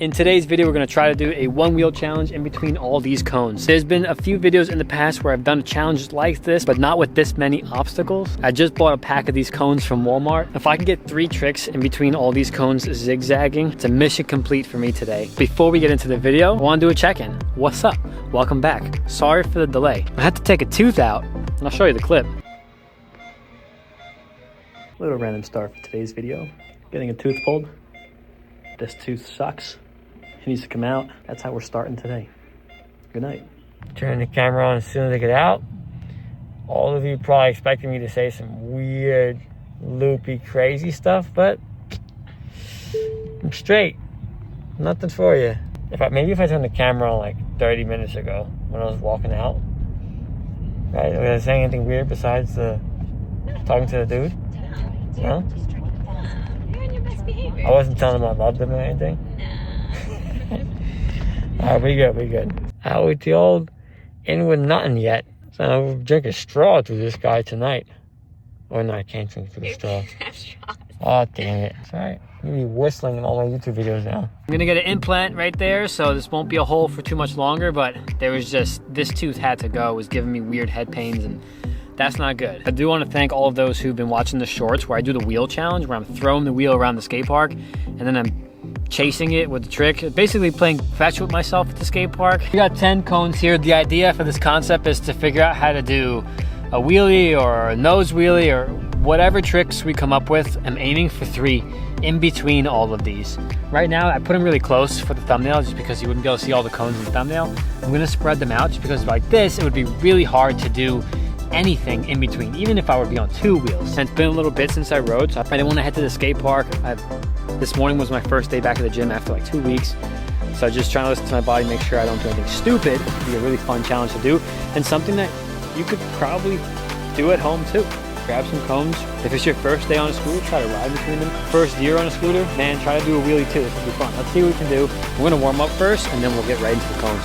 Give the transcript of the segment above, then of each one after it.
In today's video, we're gonna try to do a one wheel challenge in between all these cones. There's been a few videos in the past where I've done challenges like this, but not with this many obstacles. I just bought a pack of these cones from Walmart. If I can get 3 tricks in between all these cones zigzagging, it's a mission complete for me today. Before we get into the video, I wanna do a check-in. What's up? Welcome back. Sorry for the delay. I had to take a tooth out, and I'll show you the clip. Little random start for today's video. Getting a tooth pulled. This tooth sucks. It needs to come out. That's how we're starting today. Good night. Turn the camera on as soon as I get out. All of you probably expecting me to say some weird, loopy, crazy stuff, but I'm straight. Nothing for you. Maybe if I turned the camera on like 30 minutes ago when I was walking out, right? Was I saying anything weird besides talking to the dude? No? You're in your best behavior. I wasn't telling him I loved him or anything. Alright, we good. Out with the old in with nothing yet. So I'll drink a straw through this guy tonight. Oh no, I can't drink through the straw. Oh damn it. It's alright. I'm gonna be whistling in all my YouTube videos now. I'm gonna get an implant right there, so this won't be a hole for too much longer, but there was just, this tooth had to go. It was giving me weird head pains, and that's not good. I do want to thank all of those who've been watching the shorts where I do the wheel challenge, where I'm throwing the wheel around the skate park, and then I'm chasing it with the trick, basically playing fetch with myself at the skate park. We got 10 cones here. The idea for this concept is to figure out how to do a wheelie or a nose wheelie or whatever tricks we come up with. I'm aiming for 3 in between all of these. Right now, I put them really close for the thumbnail just because you wouldn't be able to see all the cones in the thumbnail. I'm gonna spread them out just because like this, it would be really hard to do anything in between, even if I would be on 2 wheels. And it's been a little bit since I rode, so I didn't want to head to the skate park. This morning was my first day back at the gym after like 2 weeks. So I'm just trying to listen to my body, make sure I don't do anything stupid. It would be a really fun challenge to do, and something that you could probably do at home too. Grab some cones. If it's your first day on a scooter, try to ride between them. First year on a scooter, man, try to do a wheelie too. This will be fun. Let's see what we can do. We're gonna warm up first, and then we'll get right into the cones.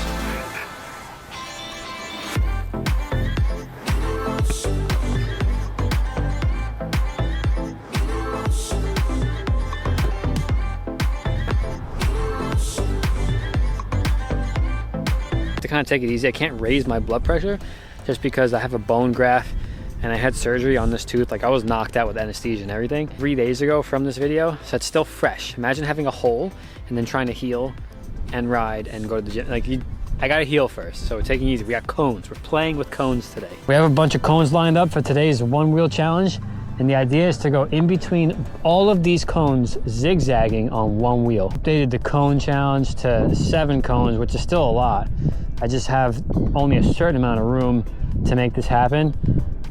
To kind of take it easy, I can't raise my blood pressure just because I have a bone graft and I had surgery on this tooth. Like I was knocked out with anesthesia and everything 3 days ago from this video, so it's still fresh. Imagine having a hole and then trying to heal and ride and go to the gym. Like I gotta heal first, so we're taking it easy. We got cones. We're playing with cones today. We have a bunch of cones lined up for today's one wheel challenge, and the idea is to go in between all of these cones zigzagging on 1 wheel. Updated the cone challenge to 7 cones, which is still a lot. I just have only a certain amount of room to make this happen.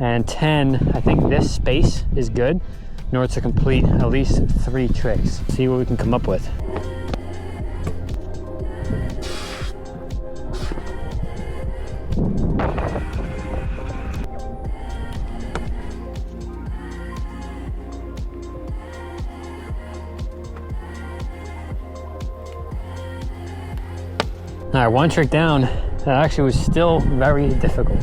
And 10, I think this space is good in order to complete at least 3 tricks. See what we can come up with. All right, 1 trick down. That actually was still very difficult.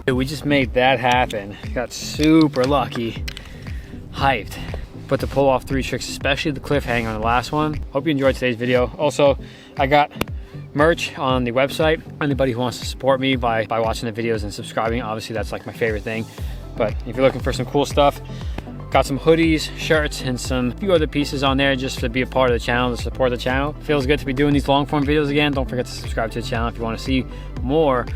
We just made that happen. Got super lucky. Hyped. But to pull off 3 tricks, especially the cliffhanger on the last one. Hope you enjoyed today's video. Also, I got merch on the website. Anybody who wants to support me by watching the videos and subscribing, obviously that's like my favorite thing. But if you're looking for some cool stuff, got some hoodies, shirts, and a few other pieces on there just to be a part of the channel, to support the channel. Feels good to be doing these long form videos again. Don't forget to subscribe to the channel if you want to see more.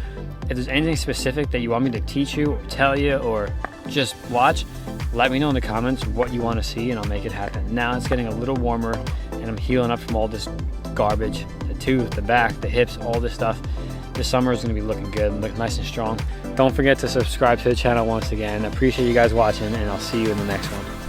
If there's anything specific that you want me to teach you or tell you or just watch, let me know in the comments what you want to see and I'll make it happen. Now it's getting a little warmer and I'm healing up from all this garbage, the tooth, the back, the hips, all this stuff. the summer is going to be looking good and look nice and strong. Don't forget to subscribe to the channel once again. I appreciate you guys watching, and I'll see you in the next one.